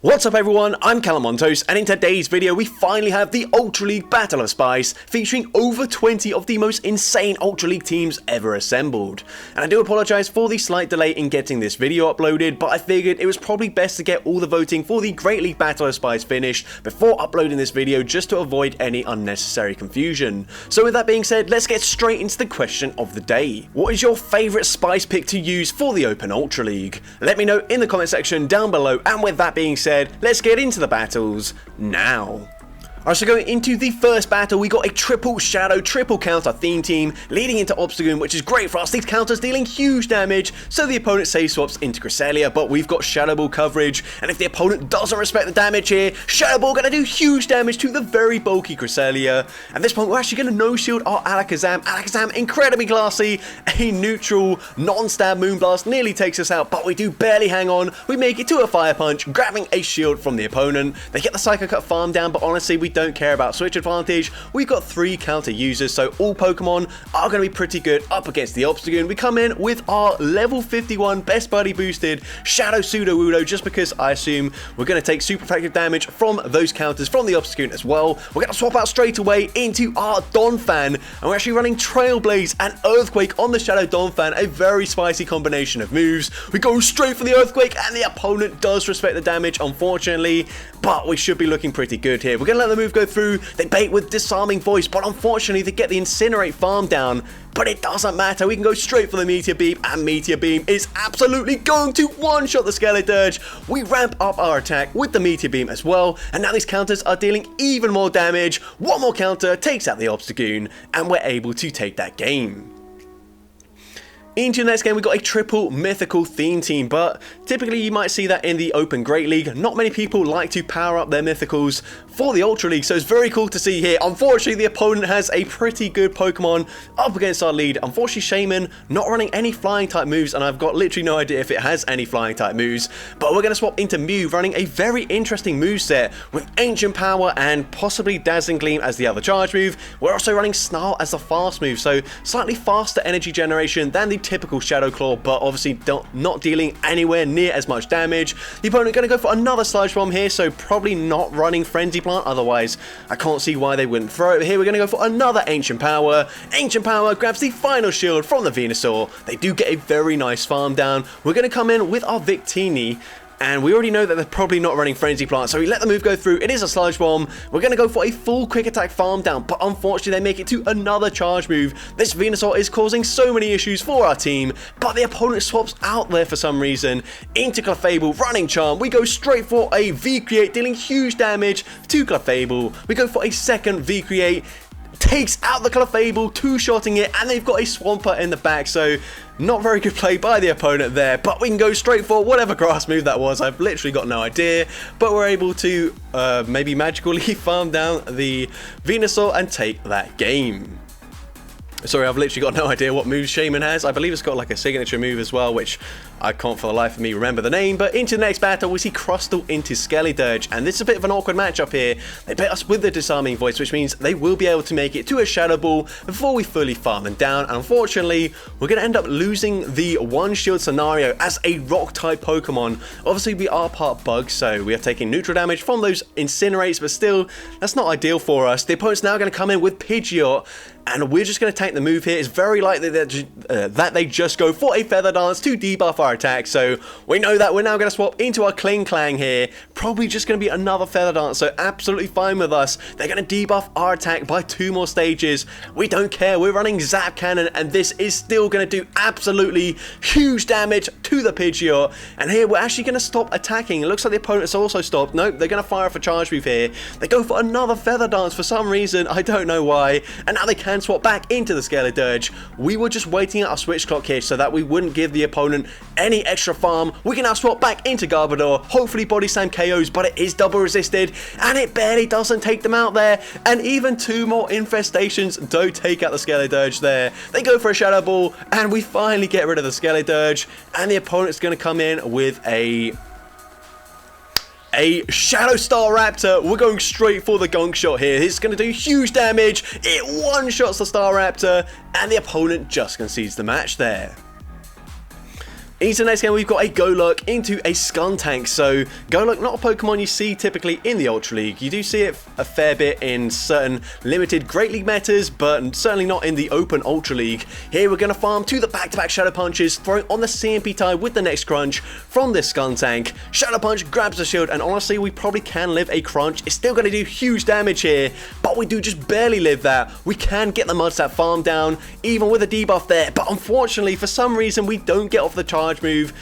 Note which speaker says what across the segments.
Speaker 1: What's up everyone, I'm CallumOnToast, and in today's video we finally have the Ultra League Battle of Spice, featuring over 20 of the most insane Ultra League teams ever assembled. And I do apologise for the slight delay in getting this video uploaded, but I figured it was probably best to get all the voting for the Great League Battle of Spice finished before uploading this video, just to avoid any unnecessary confusion. So with that being said, let's get straight into the question of the day. What is your favourite Spice pick to use for the Open Ultra League? Let me know in the comment section down below, and with that being said, let's get into the battles now. Alright, so going into the first battle, we got a triple shadow, triple counter theme team leading into Obstagoon, which is great for us. These counters dealing huge damage, so the opponent save swaps into Cresselia, but we've got Shadow Ball coverage, and if the opponent doesn't respect the damage here, Shadow Ball gonna do huge damage to the very bulky Cresselia. At this point, we're actually gonna no-shield our Alakazam. Alakazam, incredibly classy, a neutral, non-stab Moonblast nearly takes us out, but we do barely hang on. We make it to a Fire Punch, grabbing a shield from the opponent. They get the Psycho Cut farm down, but honestly, we don't care about switch advantage. We've got 3 counter users, so all Pokemon are going to be pretty good up against the Obstagoon. We come in with our level 51 best buddy boosted Shadow Sudowoodo, just because I assume we're going to take super effective damage from those counters from the Obstagoon as well. We're going to swap out straight away into our Donphan, and we're actually running Trailblaze and Earthquake on the Shadow Donphan, a very spicy combination of moves. We go straight for the Earthquake, and the opponent does respect the damage, unfortunately, but we should be looking pretty good here. We're going to let the move go through. They bait with Disarming Voice, but unfortunately they get the Incinerate farm down, but it doesn't matter. We can go straight for the Meteor Beam, and Meteor Beam is absolutely going to one-shot the Skeledirge. We ramp up our attack with the Meteor Beam as well, and now these counters are dealing even more damage. One more counter takes out the Obstagoon, and we're able to take that game. Into the next game, we got a triple mythical theme team, but typically you might see that in the Open Great League. Not many people like to power up their mythicals for the Ultra League, so it's very cool to see here. Unfortunately, the opponent has a pretty good Pokemon up against our lead. Unfortunately, Shaman not running any flying type moves, and I've got literally no idea if it has any flying type moves, but we're going to swap into Mew, running a very interesting moveset with Ancient Power and possibly Dazzling Gleam as the other charge move. We're also running Snarl as the fast move, so slightly faster energy generation than the typical Shadow Claw, but obviously not dealing anywhere near as much damage. The opponent going to go for another Sludge Bomb here, so probably not running Frenzy Plant, otherwise I can't see why they wouldn't throw it. Here we're going to go for another Ancient Power. Ancient Power grabs the final shield from the Venusaur. They do get a very nice farm down. We're going to come in with our Victini, and we already know that they're probably not running Frenzy Plant, so we let the move go through. It is a Sludge Bomb. We're going to go for a full Quick Attack farm down, but unfortunately they make it to another charge move. This Venusaur is causing so many issues for our team, but the opponent swaps out there for some reason into Clefable, running Charm. We go straight for a V-Create, dealing huge damage to Clefable. We go for a second V-Create, takes out the Clefable, two-shotting it, and they've got a Swampert in the back, so not very good play by the opponent there, but we can go straight for whatever grass move that was. I've literally got no idea, but we're able to maybe magically farm down the Venusaur and take that game. Sorry, I've literally got no idea what move Shaman has. I believe it's got like a signature move as well, which I can't for the life of me remember the name. But into the next battle, we see Crustle into Skeledirge, and this is a bit of an awkward matchup here. They bait us with the Disarming Voice, which means they will be able to make it to a Shadow Ball before we fully farm them down. And unfortunately, we're going to end up losing the one-shield scenario as a Rock-type Pokemon. Obviously, we are part Bug, so we are taking neutral damage from those Incinerates, but still, that's not ideal for us. The opponent's now going to come in with Pidgeot, and we're just going to take the move here. It's very likely that they just go for a Feather Dance to debuff our attack. So we know that we're now going to swap into our Kling Clang here. Probably just going to be another Feather Dance, so absolutely fine with us. They're going to debuff our attack by 2 more stages. We don't care. We're running Zap Cannon, and this is still going to do absolutely huge damage to the Pidgeot. And here we're actually going to stop attacking. It looks like the opponent's also stopped. Nope, they're going to fire off a charge move here. They go for another Feather Dance for some reason. I don't know why. And now they can swap back into the Skeledirge. We were just waiting at our switch clock here so that we wouldn't give the opponent any extra farm. We can now swap back into Garbodor, hopefully Body Slam KOs, but it is double resisted, and it barely doesn't take them out there, and even 2 more infestations don't take out the Skeledirge there. They go for a Shadow Ball, and we finally get rid of the Skeledirge, and the opponent's going to come in with a Shadow Star Raptor. We're going straight for the Gunk Shot here. It's going to do huge damage. It one-shots the Star Raptor, and the opponent just concedes the match there. Into the next game, we've got a Golurk into a Skuntank. So Golurk, not a Pokemon you see typically in the Ultra League. You do see it a fair bit in certain limited Great League metas, but certainly not in the open Ultra League. Here we're going to farm to the back-to-back Shadow Punches, throwing on the CMP tie with the next Crunch from this Skuntank. Shadow Punch grabs the shield, and honestly, we probably can live a Crunch. It's still going to do huge damage here, but we do just barely live that. We can get the Mudslap farm down, even with a debuff there, but unfortunately, for some reason, we don't get off the charge move,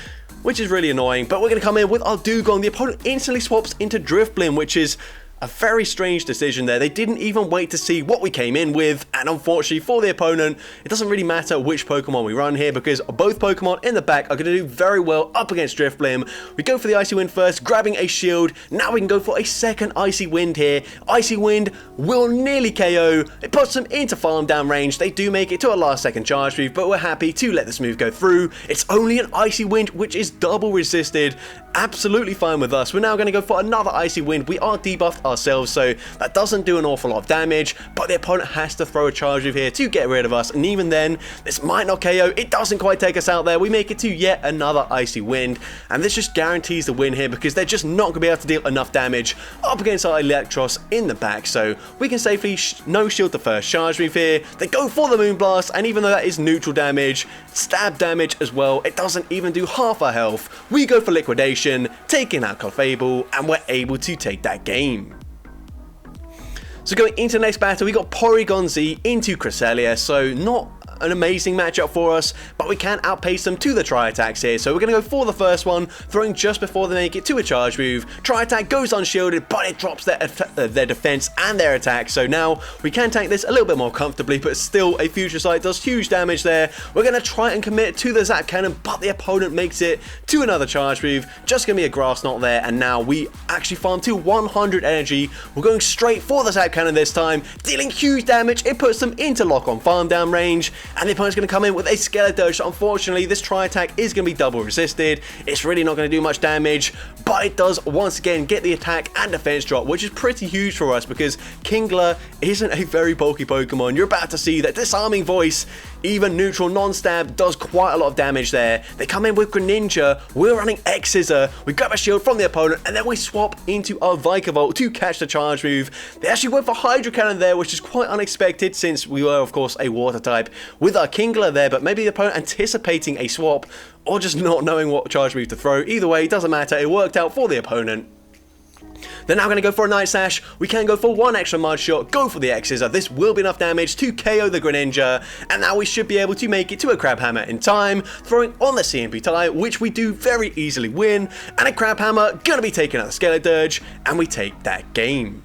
Speaker 1: which is really annoying. But we're going to come in with our Dugong. The opponent instantly swaps into Drifblim, which is a very strange decision there. They didn't even wait to see what we came in with, and unfortunately for the opponent, it doesn't really matter which Pokemon we run here, because both Pokemon in the back are going to do very well up against Drifblim. We go for the Icy Wind first, grabbing a shield. Now we can go for a second Icy Wind here. Icy Wind will nearly KO. It puts them into farm down range. They do make it to a last second charge move, but we're happy to let this move go through. It's only an Icy Wind, which is double resisted. Absolutely fine with us. We're now going to go for another Icy Wind. We are debuffed ourselves, so that doesn't do an awful lot of damage, but the opponent has to throw a charge move here to get rid of us, and even then, this might not KO. It doesn't quite take us out there. We make it to yet another Icy Wind, and this just guarantees the win here, because they're just not going to be able to deal enough damage up against our Electros in the back, so we can safely no shield the first charge move here. They go for the Moonblast, and even though that is neutral damage, stab damage as well, it doesn't even do half our health. We go for Liquidation, taking out Clefable, and we're able to take that game. So going into the next battle, we got Porygon Z into Cresselia, so not an amazing matchup for us, but we can outpace them to the Tri-Attacks here. So we're going to go for the first one, throwing just before they make it to a charge move. Tri-Attack goes unshielded, but it drops their defense and their attack. So now we can tank this a little bit more comfortably, but still a Future Sight does huge damage there. We're going to try and commit to the Zap Cannon, but the opponent makes it to another charge move. Just going to be a Grass Knot there, and now we actually farm to 100 energy. We're going straight for the Zap Cannon this time, dealing huge damage. It puts them into lock-on farm down range, and the opponent's going to come in with a Skeleturge. So unfortunately, this Tri-Attack is going to be double resisted. It's really not going to do much damage, but it does once again get the attack and defense drop, which is pretty huge for us, because Kingler isn't a very bulky Pokemon. You're about to see that Disarming Voice, even neutral non-stab, does quite a lot of damage there. They come in with Greninja. We're running X-Scissor. We grab a shield from the opponent, and then we swap into our Vikavolt to catch the charge move. They actually went for Hydro Cannon there, which is quite unexpected, since we were, of course, a water type with our Kingler there, but maybe the opponent anticipating a swap, or just not knowing what charge move to throw. Either way, it doesn't matter. It worked out for the opponent. They're now going to go for a Night Sash. We can go for one extra Mud Shot, go for the X-Scissor. This will be enough damage to KO the Greninja, and now we should be able to make it to a Crab Hammer in time, throwing on the CMP tie, which we do very easily win, and a Crab Hammer going to be taking out the Skeleturge, and we take that game.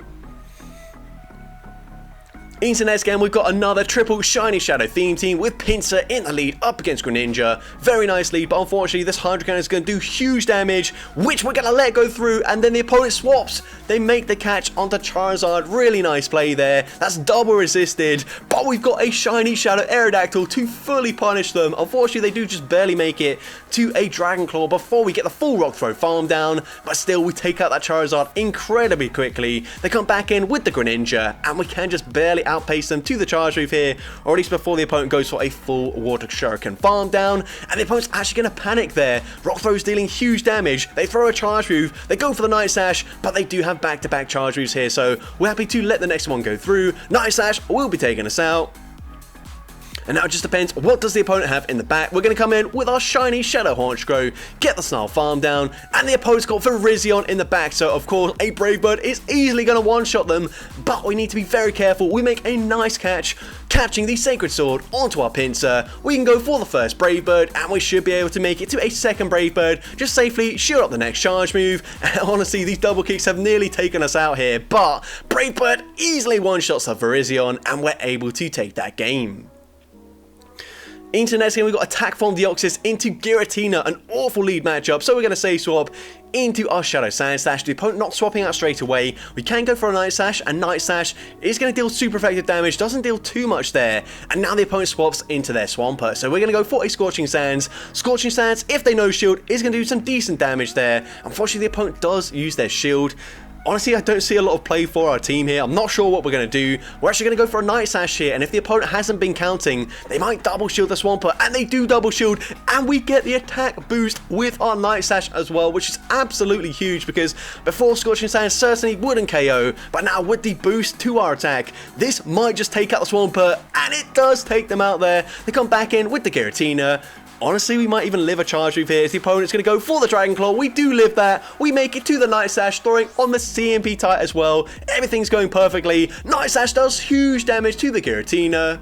Speaker 1: Into the next game, we've got another triple Shiny Shadow theme team with Pinsir in the lead up against Greninja. Very nice lead, but unfortunately this Hydro Cannon is going to do huge damage, which we're going to let go through, and then the opponent swaps. They make the catch onto Charizard. Really nice play there. That's double resisted, but we've got a Shiny Shadow Aerodactyl to fully punish them. Unfortunately, they do just barely make it to a Dragon Claw before we get the full Rock Throw farm down, but still we take out that Charizard incredibly quickly. They come back in with the Greninja, and we can just barely outpace them to the charge move here, or at least before the opponent goes for a full Water Shuriken farm down, and the opponent's actually going to panic there. Rock Throw's dealing huge damage. They throw a charge move, they go for the Night Sash, but they do have back-to-back charge moves here, so we're happy to let the next one go through. Night Sash will be taking us out. And now it just depends, what does the opponent have in the back? We're going to come in with our Shiny Shadow Honchkrow, get the Snarl farm down, and the opponent's got Virizion in the back, so of course a Brave Bird is easily going to one-shot them, but we need to be very careful. We make a nice catch, catching the Sacred Sword onto our Pinsir. We can go for the first Brave Bird, and we should be able to make it to a second Brave Bird, just safely shield up the next charge move, and honestly these double kicks have nearly taken us out here, but Brave Bird easily one-shots our Virizion, and we're able to take that game. Into the next game, we've got Attack from Deoxys into Giratina, an awful lead matchup, so we're going to Save Swap into our Shadow Sand Slash. The opponent not swapping out straight away. We can go for a Night Sash, and Night Sash is going to deal super effective damage, doesn't deal too much there, and now the opponent swaps into their Swampert, so we're going to go for a Scorching Sands. Scorching Sands, if they no shield, is going to do some decent damage there. Unfortunately, the opponent does use their shield, Honestly, I don't see a lot of play for our team here. I'm not sure what we're going to do. We're actually going to go for a Night Sash here, and if the opponent hasn't been counting, they might double shield the Swampert, and they do double shield, and we get the attack boost with our Night Sash as well, which is absolutely huge, because before Scorching Sand certainly wouldn't KO, but now with the boost to our attack, this might just take out the Swampert, and it does take them out there. They come back in with the Giratina. Honestly, we might even live a charge move here as the opponent's going to go for the Dragon Claw. We do live that. We make it to the Night Sash, throwing on the CMP tie as well. Everything's going perfectly. Night Sash does huge damage to the Giratina.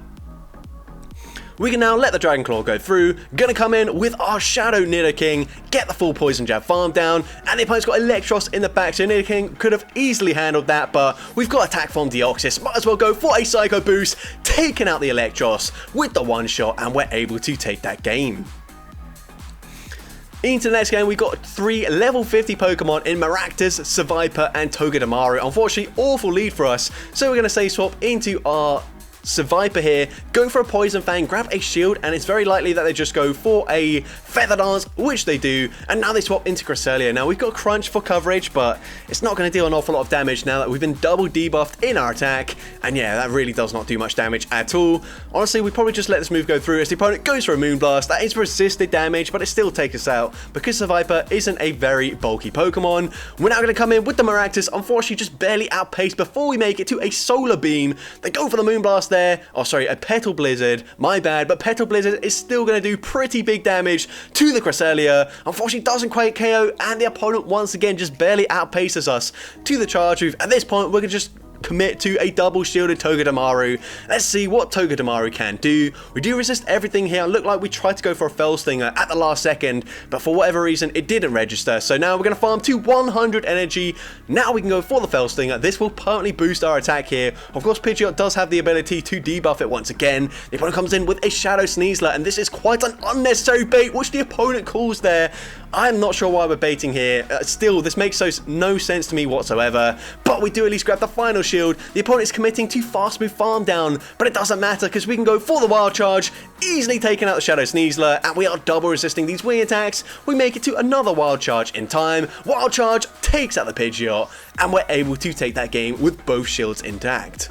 Speaker 1: We can now let the Dragon Claw go through. Gonna come in with our Shadow Nidoking, get the full Poison Jab farm down, and the opponent's got Electros in the back, so Nidoking could have easily handled that, but we've got Attack from Deoxys. Might as well go for a Psycho Boost, taking out the Electros with the one shot, and we're able to take that game. Into the next game, we got 3 level 50 Pokemon in Maractus, Seviper, and Togedemaru. Unfortunately, awful lead for us, so we're going to say swap into our Seviper here, go for a Poison Fang, grab a shield, and it's very likely that they just go for a Feather Dance, which they do, and now they swap into Cresselia. Now we've got Crunch for coverage, but it's not going to deal an awful lot of damage now that we've been double debuffed in our attack, and yeah, that really does not do much damage at all. Honestly, we probably just let this move go through as the opponent goes for a Moonblast. That is resisted damage, but it still takes us out because Seviper isn't a very bulky Pokemon. We're now going to come in with the Maractus, unfortunately just barely outpaced before we make it to a Solar Beam. They go for the Moonblast there. Oh, sorry, a Petal Blizzard. My bad, but Petal Blizzard is still going to do pretty big damage to the Cresselia. Unfortunately, doesn't quite KO, and the opponent once again just barely outpaces us to the charge move. At this point, we're going to just commit to a double shielded Togedemaru. Let's see what Togedemaru can do. We do resist everything here. It looked like we tried to go for a Fell Stinger at the last second, but for whatever reason it didn't register. So now we're going to farm to 100 energy. Now we can go for the Fell Stinger. This will permanently boost our attack here. Of course, Pidgeot does have the ability to debuff it once again. The opponent comes in with a Shadow Sneasler, and this is quite an unnecessary bait, which the opponent calls there. I'm not sure why we're baiting here. Still, this makes no sense to me whatsoever, but we do at least grab the final shield. The opponent is committing to fast move farm down, but it doesn't matter because we can go for the Wild Charge, easily taking out the Shadow Sneasler, and we are double resisting these wing attacks. We make it to another Wild Charge in time. Wild Charge takes out the Pidgeot, and we're able to take that game with both shields intact.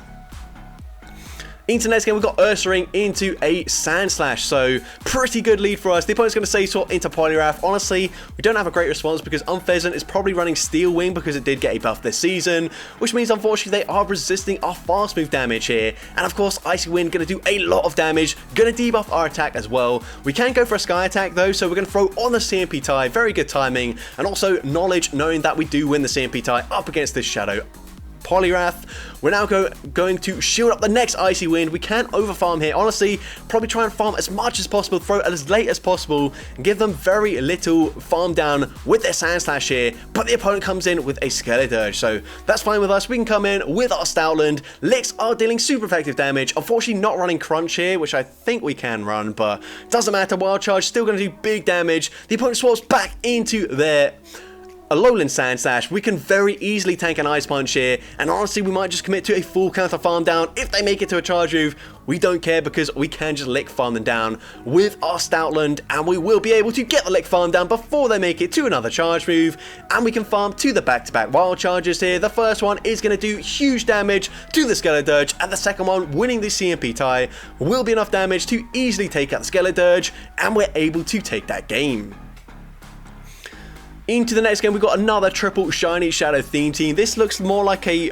Speaker 1: Into the next game, we've got Ursaring into a Sandslash, so pretty good lead for us. The opponent's going to say swap into Poliwrath. Honestly, we don't have a great response because Unpheasant is probably running Steel Wing because it did get a buff this season, which means unfortunately they are resisting our fast move damage here. And of course, Icy Wind going to do a lot of damage, going to debuff our attack as well. We can go for a Sky Attack though, so we're going to throw on the CMP tie. Very good timing, and also knowledge knowing that we do win the CMP tie up against this Shadow Poliwrath. We're now going to shield up the next Icy Wind. We can overfarm here. Honestly, probably try and farm as much as possible, throw it as late as possible, and give them very little farm down with their Sandslash here. But the opponent comes in with a Skeledirge, so that's fine with us. We can come in with our Stoutland. Licks are dealing super effective damage. Unfortunately, not running Crunch here, which I think we can run, but doesn't matter. Wild Charge still going to do big damage. The opponent swaps back into their Alolan Sandslash. We can very easily tank an Ice Punch here, and honestly we might just commit to a full counter farm down. If they make it to a charge move, we don't care because we can just lick farm them down with our Stoutland, and we will be able to get the lick farm down before they make it to another charge move, and we can farm to the back-to-back Wild Charges here. The first one is going to do huge damage to the Skeledirge, and the second one, winning the CMP tie, will be enough damage to easily take out the Skeledirge, and we're able to take that game. Into the next game, we've got another triple shiny Shadow theme team. This looks more like a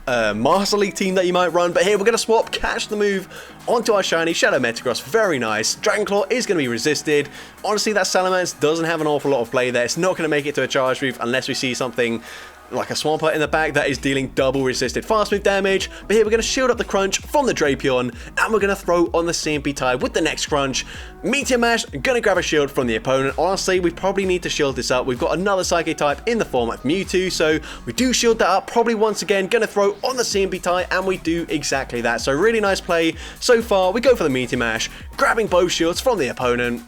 Speaker 1: Master League team that you might run, but here we're going to swap, catch the move onto our shiny Shadow Metagross. Very nice. Dragon Claw is going to be resisted. Honestly, that Salamence doesn't have an awful lot of play there. It's not going to make it to a charge move unless we see something like a Swampert in the back that is dealing double resisted fast move damage. But here we're going to shield up the Crunch from the Drapion, and we're going to throw on the CMP tie with the next Crunch. Meteor Mash, going to grab a shield from the opponent. Honestly, we probably need to shield this up. We've got another Psychic type in the form of Mewtwo, so we do shield that up. Probably once again going to throw on the CMP tie, and we do exactly that. So really nice play so far. We go for the Meteor Mash, grabbing both shields from the opponent.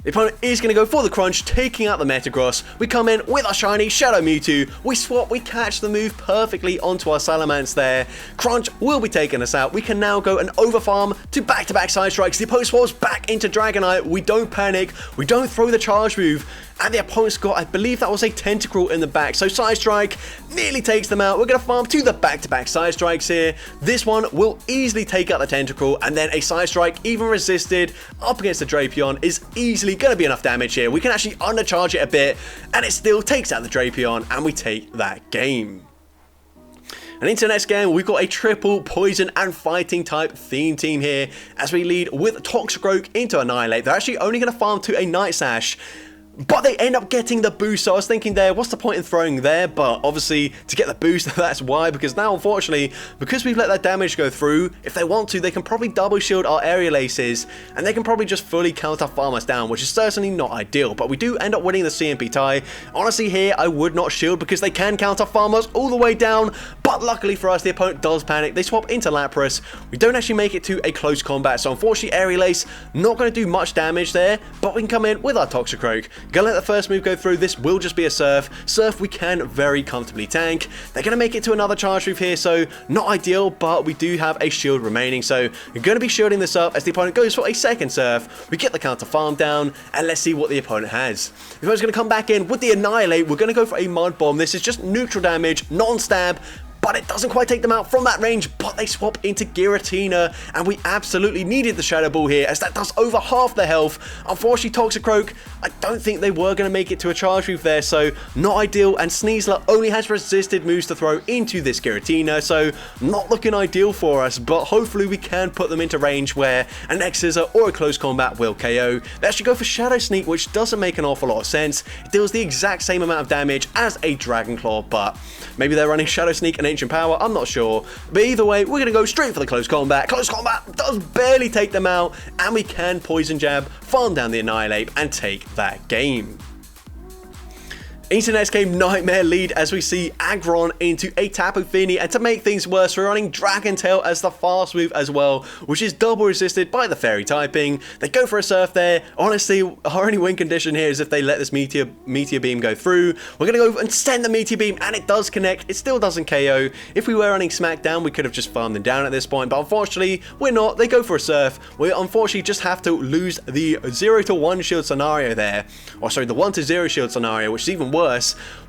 Speaker 1: The opponent is going to go for the Crunch, taking out the Metagross. We come in with our shiny Shadow Mewtwo. We swap, we catch the move perfectly onto our Salamence there. Crunch will be taking us out. We can now go and overfarm to back-to-back Side Strikes. The opponent swaps back into Dragonite. We don't panic. We don't throw the charge move. and the opponent's got, I believe that was a Tentacruel in the back, so Side Strike nearly takes them out. We're going to farm to the back-to-back Side Strikes here. This one will easily take out the Tentacruel, and then a Side Strike, even resisted up against the Drapion, is easily going to be enough damage here. We can actually undercharge it a bit, and it still takes out the Drapion, and we take that game. And into the next game, we've got a triple poison and fighting type theme team here as we lead with Toxicroak into Annihilate. They're actually only going to farm to a Night Sash, but they end up getting the boost. So I was thinking there, what's the point in throwing there? But obviously, to get the boost, that's why. Because now, unfortunately, because we've let that damage go through, if they want to, they can probably double shield our aerial aces, and they can probably just fully counter farm us down, which is certainly not ideal. But we do end up winning the CMP tie. Honestly, here, I would not shield because they can counter farm us all the way down. But luckily for us, the opponent does panic. They swap into Lapras. We don't actually make it to a close combat. So unfortunately, aerial ace, not going to do much damage there, but we can come in with our Toxicroak. Gonna let the first move go through. This will just be a Surf. Surf we can very comfortably tank. They're gonna make it to another charge move here, so not ideal, but we do have a shield remaining, so we're gonna be shielding this up as the opponent goes for a second Surf. We get the counter farm down, and let's see what the opponent has. The opponent's gonna come back in with the Annihilate. We're gonna go for a Mud Bomb. This is just neutral damage, non-stab, but it doesn't quite take them out from that range, but they swap into Giratina, and we absolutely needed the Shadow Ball here, as that does over half their health. Unfortunately, Toxicroak, I don't think they were going to make it to a charge move there, so not ideal, and Sneasler only has resisted moves to throw into this Giratina, so not looking ideal for us, but hopefully we can put them into range where an X-Scissor or a close combat will KO. They actually go for Shadow Sneak, which doesn't make an awful lot of sense. It deals the exact same amount of damage as a Dragon Claw, but maybe they're running Shadow Sneak and Ancient Power, I'm not sure. But either way, we're going to go straight for the close combat. Close combat does barely take them out, and we can Poison Jab, farm down the Annihilate, and take that game. Into the next game, Nightmare lead as we see Aggron into a Tapu Fini, and to make things worse, we're running Dragon Tail as the fast move as well, which is double resisted by the Fairy typing. They go for a Surf there. Honestly, our only win condition here is if they let this Meteor Beam go through. We're going to go and send the Meteor Beam, and it does connect. It still doesn't KO. If we were running Smackdown, we could have just farmed them down at this point, but unfortunately, we're not. They go for a Surf. We unfortunately just have to lose the 0-1 shield scenario there, or sorry, the 1-0 shield scenario, which is even worse.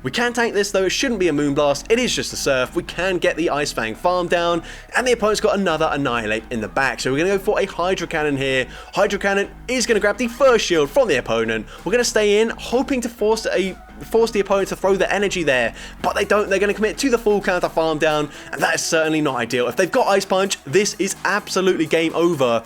Speaker 1: We can tank this though, it shouldn't be a Moonblast, it is just a Surf. We can get the Ice Fang farm down, and the opponent's got another Annihilate in the back, so we're going to go for a Hydro Cannon here. Hydro Cannon is going to grab the first shield from the opponent. We're going to stay in, hoping to force the opponent to throw the energy there, but they don't. They're going to commit to the full counter farm down, and that is certainly not ideal. If they've got Ice Punch, this is absolutely game over.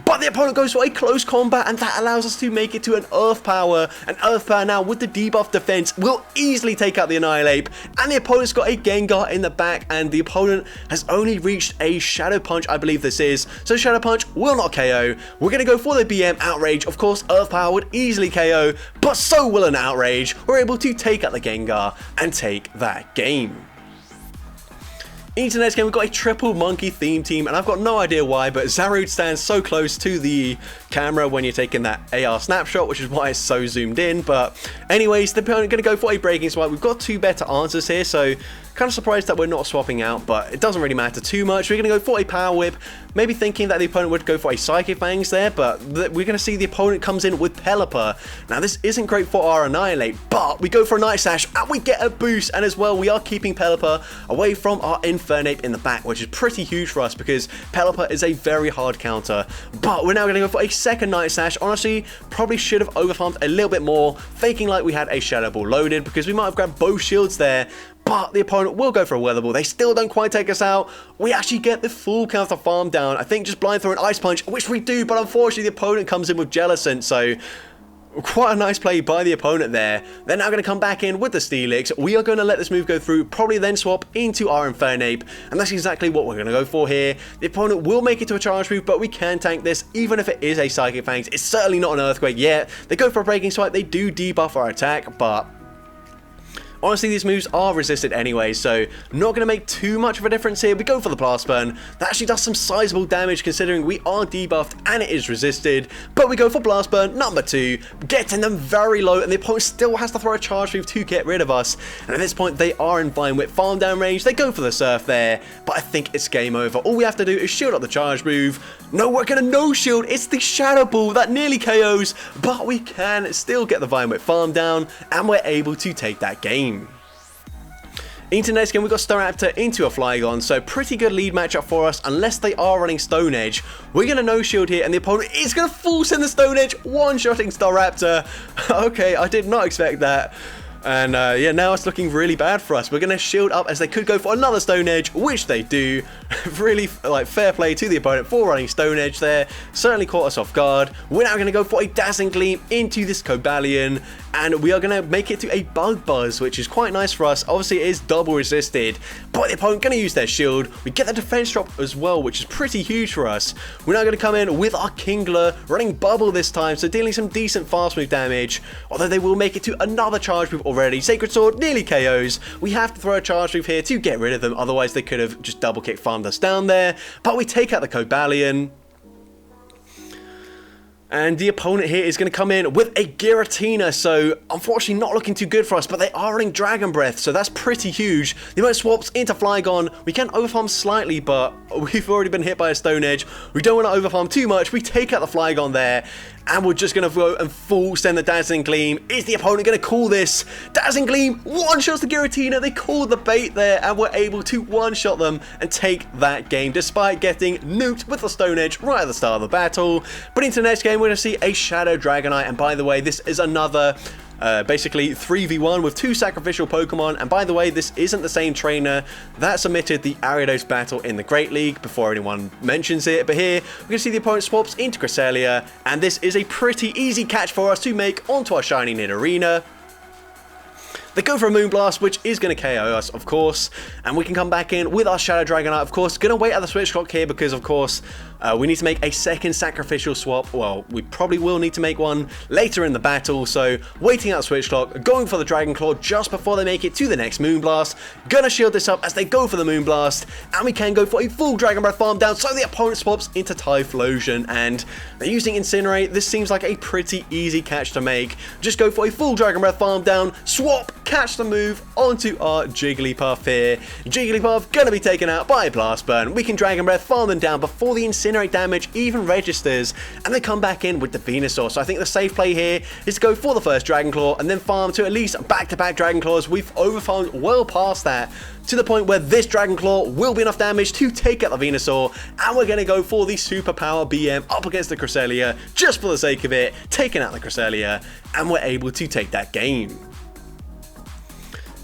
Speaker 1: But the opponent goes for a close combat, and that allows us to make it to an Earth Power. And Earth Power now with the debuff defense will easily take out the Annihilate. And the opponent's got a Gengar in the back, and the opponent has only reached a Shadow Punch, I believe this is. So Shadow Punch will not KO. We're going to go for the BM Outrage. Of course, Earth Power would easily KO, but so will an Outrage. We're able to take out the Gengar and take that game. Into the next game, we've got a triple monkey theme team, and I've got no idea why, but Zarude stands so close to the camera when you're taking that AR snapshot, which is why it's so zoomed in. But anyways, the opponent going to go for a Breaking Swipe. We've got two better answers here, so kind of surprised that we're not swapping out, but it doesn't really matter too much. We're going to go for a Power Whip, maybe thinking that the opponent would go for a Psychic Fangs there, but we're going to see the opponent comes in with Pelipper. Now, this isn't great for our Annihilate, but we go for a Night Sash, and we get a boost, and as well, we are keeping Pelipper away from our Infernape in the back, which is pretty huge for us, because Pelipper is a very hard counter. But we're now going to go for a second Night Sash. Honestly, probably should have overfarmed a little bit more, faking like we had a Shadow Ball loaded, because we might have grabbed both shields there, but the opponent will go for a Weather Ball. They still don't quite take us out. We actually get the full counter farm down. I think just blind throw an Ice Punch, which we do, but unfortunately the opponent comes in with Jellicent, so quite a nice play by the opponent there. They're now going to come back in with the Steelix. We are going to let this move go through, probably then swap into our Infernape, and that's exactly what we're going to go for here. The opponent will make it to a charge move, but we can tank this, even if it is a Psychic Fangs. It's certainly not an Earthquake yet. They go for a Breaking Swipe. They do debuff our attack, but Honestly, these moves are resisted anyway, so not going to make too much of a difference here. We go for the Blast Burn. That actually does some sizable damage considering we are debuffed and it is resisted, but we go for Blast Burn number 2, getting them very low, and the opponent still has to throw a charge move to get rid of us. And at this point, they are in Vine Whip farm down range. They go for the Surf there, but I think it's game over. All we have to do is shield up the charge move. No, we're going to no shield. It's the Shadow Ball that nearly KOs, but we can still get the Vine Whip farm down, and we're able to take that game. Into next game, we've got Staraptor into a Flygon, so pretty good lead matchup for us unless they are running Stone Edge. We're going to no shield here, and the opponent is going to full send the Stone Edge, one-shotting Staraptor. Okay, I did not expect that. And yeah, now it's looking really bad for us. We're going to shield up as they could go for another Stone Edge, which they do. Really, like, fair play to the opponent for running Stone Edge there. Certainly caught us off guard. We're now going to go for a Dazzling Gleam into this Cobalion, and we are going to make it to a Bug Buzz, which is quite nice for us. Obviously, it is double resisted, but the opponent going to use their shield. We get the defense drop as well, which is pretty huge for us. We're now going to come in with our Kingler, running Bubble this time, so dealing some decent fast move damage, although they will make it to another charge move already. Sacred Sword nearly KOs. We have to throw a charge move here to get rid of them, otherwise they could have just double kick farmed us down there, but we take out the Cobalion. And the opponent here is going to come in with a Giratina, so unfortunately not looking too good for us, but they are running Dragon Breath, so that's pretty huge. The opponent swaps into Flygon. We can overfarm slightly, but we've already been hit by a Stone Edge. We don't want to overfarm too much. We take out the Flygon there, and we're just going to go and full send the Dazzling Gleam. Is the opponent going to call this? Dazzling Gleam one-shots the Giratina. They called the bait there, and we're able to one-shot them and take that game, despite getting nuked with the Stone Edge right at the start of the battle. But into the next game, we're going to see a Shadow Dragonite, and by the way, this is another basically 3v1 with 2 sacrificial Pokemon, and by the way, this isn't the same trainer that submitted the Ariados battle in the Great League before anyone mentions it, but here we can see the opponent swaps into Cresselia, and this is a pretty easy catch for us to make onto our shiny Nidorina. They go for a Moonblast, which is going to KO us, of course, and we can come back in with our Shadow Dragonite, of course. Going to wait at the switch clock here because, of course, we need to make a second sacrificial swap. Well, we probably will need to make one later in the battle, so waiting out the switch clock, going for the Dragon Claw just before they make it to the next Moonblast. Going to shield this up as they go for the Moonblast, and we can go for a full Dragon Breath farm down, so the opponent swaps into Typhlosion, and they're using Incinerate. This seems like a pretty easy catch to make. Just go for a full Dragon Breath farm down, swap, catch the move onto our Jigglypuff here. Jigglypuff gonna be taken out by Blast Burn. We can Dragon Breath, farm them down before the Incinerate damage even registers, and they come back in with the Venusaur. So I think the safe play here is to go for the first Dragon Claw and then farm to at least back-to-back Dragon Claws. We've overfarmed well past that, to the point where this Dragon Claw will be enough damage to take out the Venusaur, and we're going to go for the Superpower BM up against the Cresselia, just for the sake of it, taking out the Cresselia, and we're able to take that game.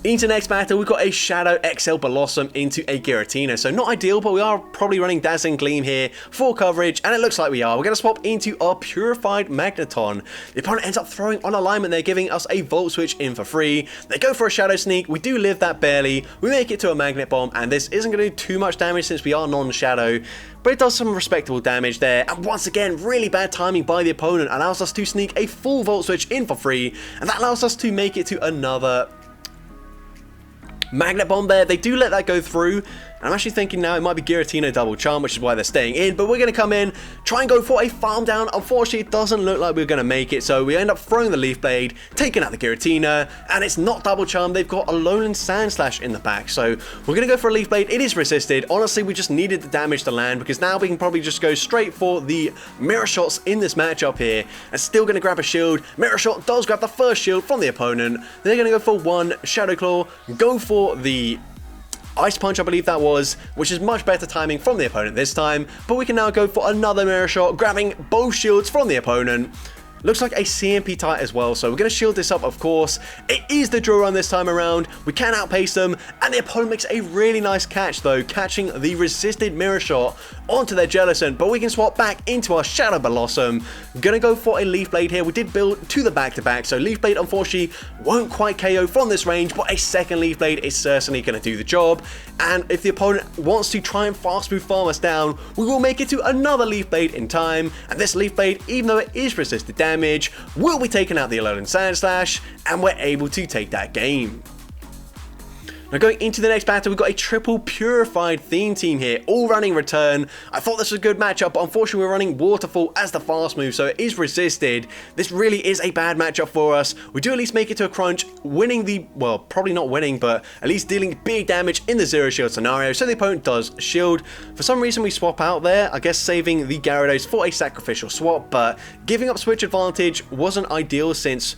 Speaker 1: Into next battle, we've got a Shadow XL Blossom into a Giratina, so not ideal, but we are probably running Dazzling Gleam here for coverage, and it looks like we are. We're going to swap into our Purified Magneton. The opponent ends up throwing on alignment. They're giving us a Volt Switch in for free. They go for a Shadow Sneak. We do live that barely. We make it to a Magnet Bomb, and this isn't going to do too much damage since we are non-Shadow, but it does some respectable damage there, and once again, really bad timing by the opponent allows us to sneak a full Volt Switch in for free, and that allows us to make it to another Magnet Bomb there. They do let that go through, and I'm actually thinking now it might be Giratina Double Charm, which is why they're staying in, but we're going to come in, try and go for a farm down. Unfortunately, it doesn't look like we're going to make it, so we end up throwing the Leaf Blade, taking out the Giratina, and it's not Double Charm. They've got a Alolan Sandslash in the back, so we're going to go for a Leaf Blade. It is resisted. Honestly, we just needed the damage to land, because now we can probably just go straight for the Mirror Shots in this matchup here, and still going to grab a shield. Mirror Shot does grab the first shield from the opponent. They're going to go for one Shadow Claw, go for the Ice Punch, I believe that was, which is much better timing from the opponent this time, but we can now go for another Mirror Shot, grabbing both shields from the opponent. Looks like a CMP type as well, so we're going to shield this up, of course. It is the drill run this time around. We can outpace them, and the opponent makes a really nice catch, though, catching the resisted Mirror Shot onto their Jellicent, but we can swap back into our Shadow Blossom. Gonna go for a Leaf Blade here. We did build to the back-to-back, so Leaf Blade, unfortunately, won't quite KO from this range, but a second Leaf Blade is certainly going to do the job, and if the opponent wants to try and fast move farm us down, we will make it to another Leaf Blade in time, and this Leaf Blade, even though it is resisted damage, will be taking out the Alolan Sandslash, and we're able to take that game. Now going into the next battle, we've got a triple purified theme team here, all running return. I thought this was a good matchup, but unfortunately we're running waterfall as the fast move, so it is resisted. This really is a bad matchup for us. We do at least make it to a crunch, winning the, well, probably not winning, but at least dealing big damage in the zero shield scenario, so the opponent does shield. For some reason we swap out there, I guess saving the Gyarados for a sacrificial swap, but giving up switch advantage wasn't ideal since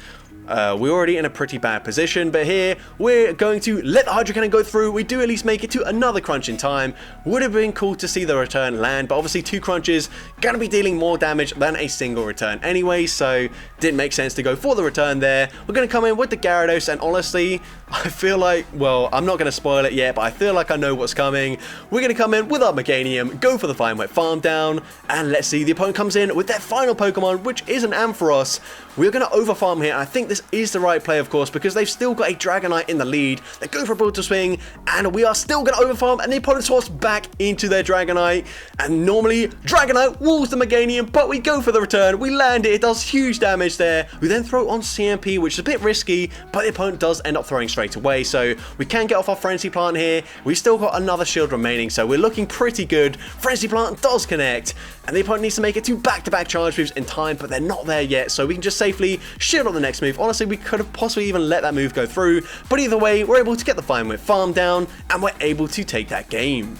Speaker 1: we're already in a pretty bad position, but here we're going to let the Hydro Cannon go through. We do at least make it to another crunch in time. Would have been cool to see the return land, but obviously 2 crunches gonna be dealing more damage than a single return anyway, so didn't make sense to go for the return there. We're gonna come in with the Gyarados, and honestly, I feel like, well, I'm not gonna spoil it yet, but I feel like I know what's coming. We're gonna come in with our Meganium, go for the Fine Wet Farm down, and let's see, the opponent comes in with their final Pokemon, which is an Ampharos. We're gonna overfarm here. I think this is the right play, of course, because they've still got a Dragonite in the lead. They go for a Brutal Swing, and we are still going to overfarm, and the opponent swaps back into their Dragonite, and normally Dragonite walls the Meganium, but we go for the return. We land it. It does huge damage there. We then throw on CMP, which is a bit risky, but the opponent does end up throwing straight away, so we can get off our Frenzy Plant here. We've still got another shield remaining, so we're looking pretty good. Frenzy Plant does connect, and the opponent needs to make it 2 back-to-back charge moves in time, but they're not there yet, so we can just safely shield on the next move. Honestly, we could have possibly even let that move go through, but either way, we're able to get the Fine Wet Farm down, and we're able to take that game.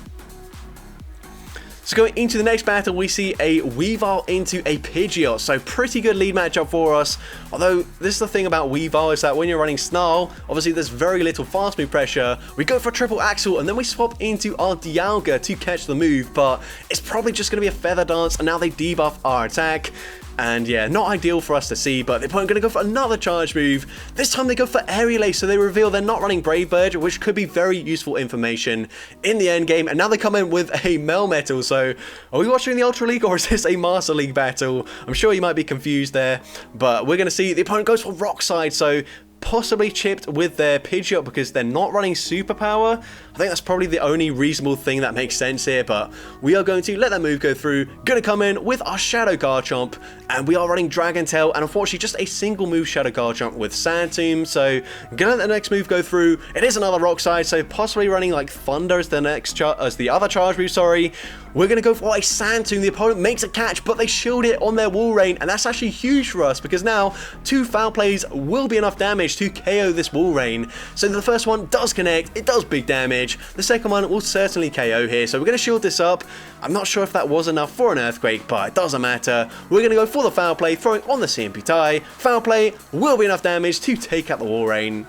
Speaker 1: So going into the next battle, we see a Weavile into a Pidgeot, so pretty good lead matchup for us. Although, this is the thing about Weavile, is that when you're running Snarl, obviously there's very little fast move pressure. We go for a triple Axle, and then we swap into our Dialga to catch the move, but it's probably just going to be a Feather Dance, and now they debuff our attack. And yeah, not ideal for us to see, but the opponent going to go for another charge move. This time they go for Aerial Ace, so they reveal they're not running Brave Bird, which could be very useful information in the end game. And now they come in with a Melmetal, so are we watching the Ultra League or is this a Master League battle? I'm sure you might be confused there, but we're going to see the opponent goes for Rock Side, so possibly chipped with their Pidgeot because they're not running Superpower. I think that's probably the only reasonable thing that makes sense here, but we are going to let that move go through. Going to come in with our Shadow Garchomp, and we are running Dragon Tail, and unfortunately just a single move Shadow Garchomp with Sand Tomb, so gonna let the next move go through. It is another Rock Side, so possibly running like Thunder as the next as the other charge move, sorry. We're going to go for a Sand Tomb. The opponent makes a catch, but they shield it on their Wall Rain, and that's actually huge for us because now 2 foul plays will be enough damage to KO this Wall Rain. So the first one does connect, it does big damage. The second one will certainly KO here, so we're going to shield this up. I'm not sure if that was enough for an Earthquake, but it doesn't matter. We're going to go for the foul play, throwing on the CMP tie. Foul play will be enough damage to take out the Wall Rain.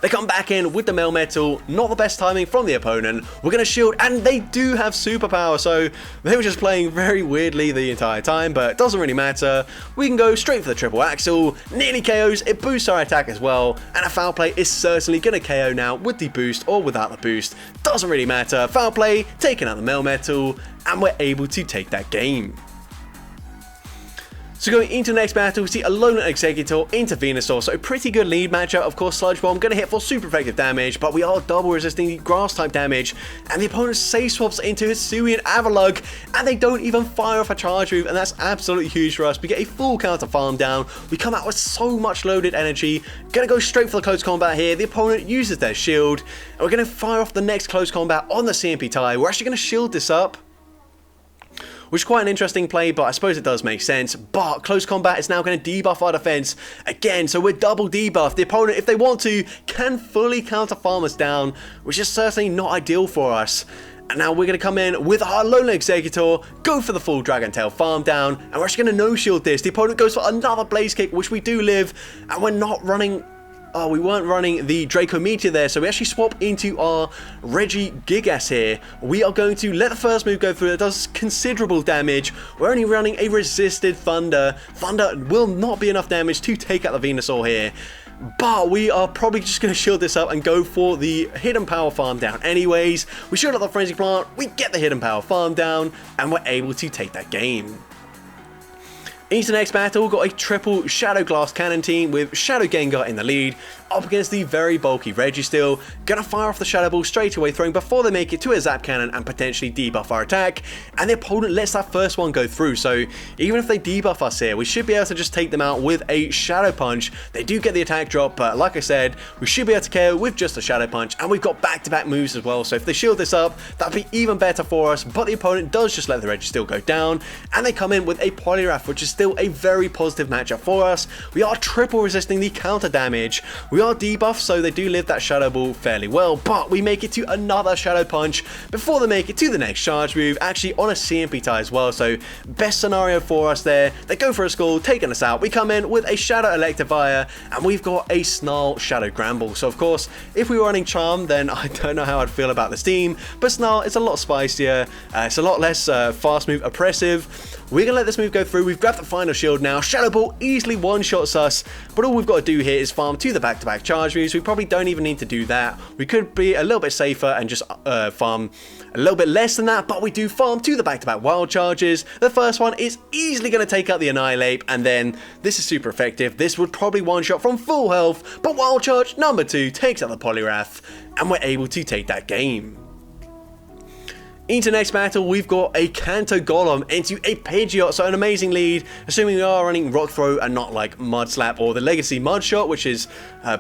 Speaker 1: They come back in with the Melmetal, not the best timing from the opponent. We're going to shield, and they do have Superpower, so they were just playing very weirdly the entire time, but it doesn't really matter. We can go straight for the triple Axle, nearly KOs, it boosts our attack as well, and a foul play is certainly going to KO now with the boost or without the boost. Doesn't really matter. Foul play, taking out the Melmetal, and we're able to take that game. So going into the next battle, we see Alolan Exeggutor into Venusaur, so a pretty good lead matchup. Of course, Sludge Bomb going to hit for super effective damage, but we are double resisting the grass type damage, and the opponent safe swaps into Hisuian Avalugg, and they don't even fire off a charge move, and that's absolutely huge for us. We get a full counter farm down, we come out with so much loaded energy, going to go straight for the close combat here. The opponent uses their shield, and we're going to fire off the next close combat on the CMP tie. We're actually going to shield this up, which is quite an interesting play, but I suppose it does make sense. But close combat is now going to debuff our defense again, so we're double debuffed. The opponent, if they want to, can fully counter farm us down, which is certainly not ideal for us. And now we're going to come in with our Alolan Exeggutor, go for the full Dragon Tail farm down, and we're actually going to no-shield this. The opponent goes for another Blaze Kick, which we do live, and we're not running... Oh, we weren't running the Draco Meteor there, so we actually swap into our Regigigas here. We are going to let the first move go through. It does considerable damage. We're only running a resisted Thunder. Thunder will not be enough damage to take out the Venusaur here. But we are probably just going to shield this up and go for the Hidden Power farm down anyways. We shield up the Frenzy Plant, we get the Hidden Power farm down, and we're able to take that game. Into the next battle, we've got a triple Shadow Glass Cannon team with Shadow Gengar in the lead, up against the very bulky Registeel. Gonna fire off the Shadow Ball straight away, throwing before they make it to a Zap Cannon and potentially debuff our attack, and the opponent lets that first one go through, so even if they debuff us here, we should be able to just take them out with a Shadow Punch. They do get the attack drop, but like I said, we should be able to KO with just a Shadow Punch, and we've got back-to-back moves as well, so if they shield this up, that'd be even better for us, but the opponent does just let the Registeel go down, and they come in with a Poliwrath, which is still a very positive matchup for us. We are triple resisting the counter damage. We are debuffed, so they do live that Shadow Ball fairly well, but we make it to another Shadow Punch before they make it to the next charge move, actually on a CMP tie as well, so best scenario for us there. They go for a Skull, taking us out. We come in with a Shadow Electivire, and we've got a Snarl Shadow Gramble. So of course, if we were running Charm, then I don't know how I'd feel about this team, but Snarl is a lot spicier, it's a lot less fast move oppressive. We're gonna let this move go through. We've grabbed the final shield now. Shadow Ball easily one-shots us, but all we've got to do here is farm to the back-to-back charge moves. We probably don't even need to do that. We could be a little bit safer and just farm a little bit less than that, but we do farm to the back-to-back wild charges. The first one is easily going to take out the Annihilate, and then this is super effective. This would probably one-shot from full health, but wild charge number 2 takes out the Poliwrath, and we're able to take that game. Into next battle, we've got a Kanto Golem into a Pidgeot, so an amazing lead, assuming we are running Rock Throw and not like Mud Slap or the Legacy Mud Shot, which is,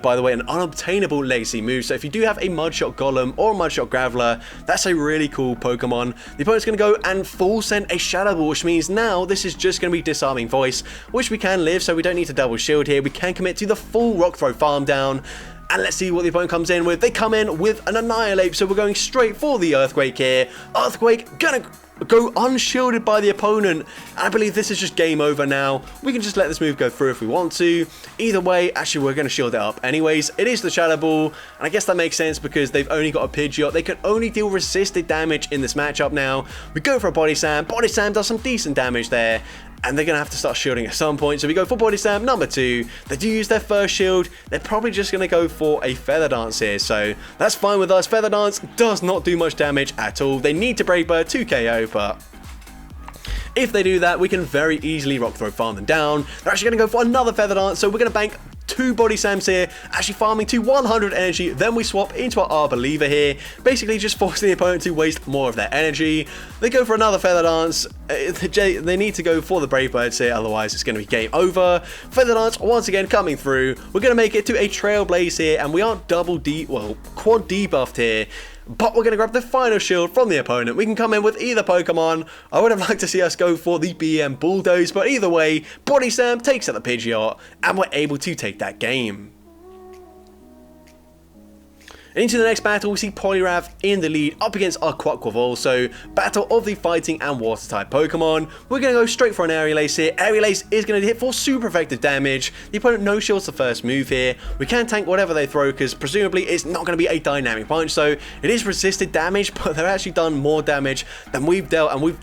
Speaker 1: by the way, an unobtainable Legacy move. So if you do have a Mud Shot Golem or a Mud Shot Graveler, that's a really cool Pokemon. The opponent's going to go and full send a Shadow Ball, which means now this is just going to be Disarming Voice, which we can live, so we don't need to double shield here. We can commit to the full Rock Throw farm down. And let's see what the opponent comes in with. They come in with an Annihilate, so we're going straight for the Earthquake here. Earthquake gonna go unshielded by the opponent. And I believe this is just game over now. We can just let this move go through if we want to. Either way, actually we're going to shield it up anyways. It is the Shadow Ball, and I guess that makes sense because they've only got a Pidgeot. They can only deal resisted damage in this matchup now. We go for a Body Slam. Body Slam does some decent damage there, and they're going to have to start shielding at some point. So we go for Body Slam number 2. They do use their first shield. They're probably just going to go for a Feather Dance here. So that's fine with us. Feather Dance does not do much damage at all. They need to Brave Bird to KO, but if they do that, we can very easily Rock Throw farm them down. They're actually going to go for another Feather Dance. So we're going to bank 2 Body Slams here, actually farming to 100 energy. Then we swap into our Arbor Lever here, basically just forcing the opponent to waste more of their energy. They go for another Feather Dance. They need to go for the Brave Birds here, otherwise it's going to be game over. Feather Dance once again coming through. We're going to make it to a Trailblaze here, and we are quad debuffed here. But we're going to grab the final shield from the opponent. We can come in with either Pokemon. I would have liked to see us go for the BM Bulldoze, but either way, Body Slam takes out the Pidgeot, and we're able to take that game. And into the next battle, we see Poliwrath in the lead up against our Quaquaval. So, battle of the fighting and water type Pokemon. We're going to go straight for an Aerial Ace here. Aerial Ace is going to hit for super effective damage. The opponent no shields the first move here. We can tank whatever they throw because presumably it's not going to be a dynamic punch. So, it is resisted damage, but they've actually done more damage than we've dealt. And we've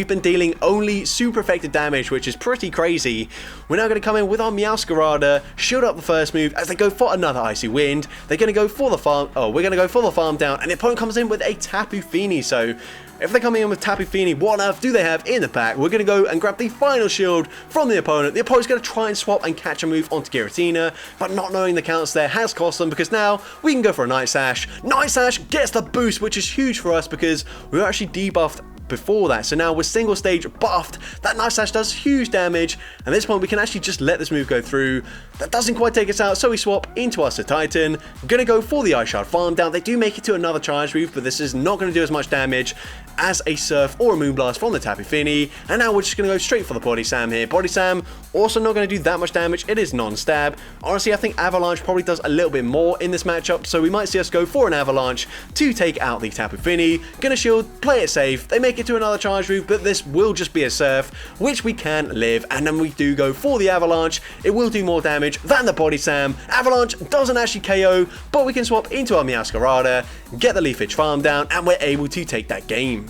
Speaker 1: been dealing only super effective damage, which is pretty crazy. We're now going to come in with our Meowscarada, shield up the first move as they go for another Icy Wind. They're going to go for the farm. Oh, we're going to go for the farm down, and the opponent comes in with a Tapu Fini. So if they're coming in with Tapu Fini, what on earth do they have in the pack? We're going to go and grab the final shield from the opponent. The opponent's going to try and swap and catch a move onto Giratina, but not knowing the counts there has cost them, because now we can go for a Night Sash. Night Sash gets the boost, which is huge for us because we were actually debuffed before that. So now we're single stage buffed. That Night Sash does huge damage, and at this point we can actually just let this move go through. That doesn't quite take us out, so we swap into our Titan. Gonna go for the Ice Shard farm down. They do make it to another charge move, but this is not going to do as much damage as a Surf or a Moonblast from the Tapu Fini. And now we're just going to go straight for the Body Slam here. Body Slam also not going to do that much damage. It is non-stab. Honestly, I think Avalanche probably does a little bit more in this matchup, so we might see us go for an Avalanche to take out the Tapu Fini. Gonna shield, play it safe. They make it to another charge move, but this will just be a Surf, which we can live. And then we do go for the Avalanche. It will do more damage than the Body Slam. Avalanche doesn't actually KO, but we can swap into our Meowscarada, get the Leafage farm down, and we're able to take that game.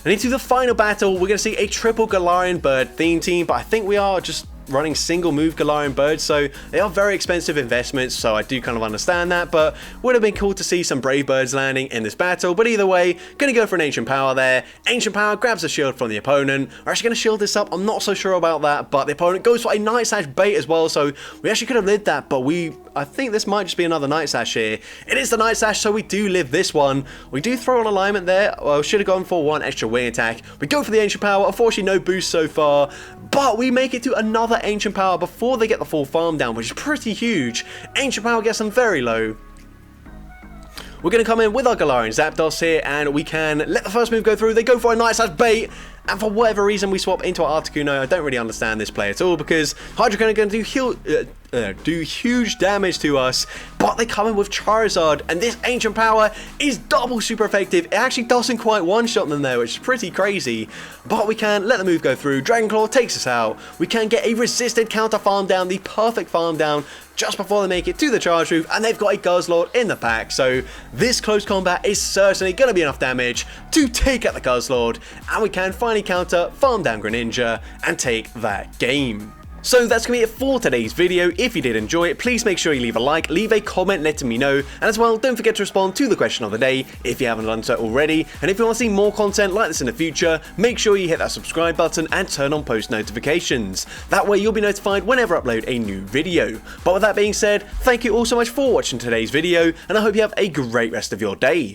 Speaker 1: And into the final battle, we're going to see a triple Galarian Bird theme team, but I think we are just running single move Galarian birds, so they are very expensive investments, so I do kind of understand that, but would have been cool to see some Brave Birds landing in this battle. But either way, gonna go for an Ancient Power there. Ancient Power grabs a shield from the opponent. We're actually gonna shield this up, I'm not so sure about that, but the opponent goes for a Night Slash bait as well, so we actually could have lived that, but I think this might just be another Night Slash here. It is the Night Slash, so we do live this one. We do throw an alignment there. Well, should have gone for one extra wing attack. We go for the Ancient Power. Unfortunately, no boost so far, but we make it to another Ancient Power before they get the full farm down, which is pretty huge. Ancient Power gets them very low. We're going to come in with our Galarian Zapdos here, and we can let the first move go through. They go for a Night Slash bait, and for whatever reason we swap into our Articuno. I don't really understand this play at all, because Hydreigon are going to do huge damage to us, but they come in with Charizard, and this Ancient Power is double super effective. It actually doesn't quite one-shot them there, which is pretty crazy, but we can let the move go through. Dragon Claw takes us out. We can get a resisted counter farm down, the perfect farm down, just before they make it to the charge move, and they've got a Guzzlord in the pack, so this close combat is certainly going to be enough damage to take out the Guzzlord, and we can finally counter, farm down Greninja, and take that game. So that's going to be it for today's video. If you did enjoy it, please make sure you leave a like, leave a comment letting me know, and as well, don't forget to respond to the question of the day if you haven't done so already. And if you want to see more content like this in the future, make sure you hit that subscribe button and turn on post notifications. That way you'll be notified whenever I upload a new video. But with that being said, thank you all so much for watching today's video, and I hope you have a great rest of your day.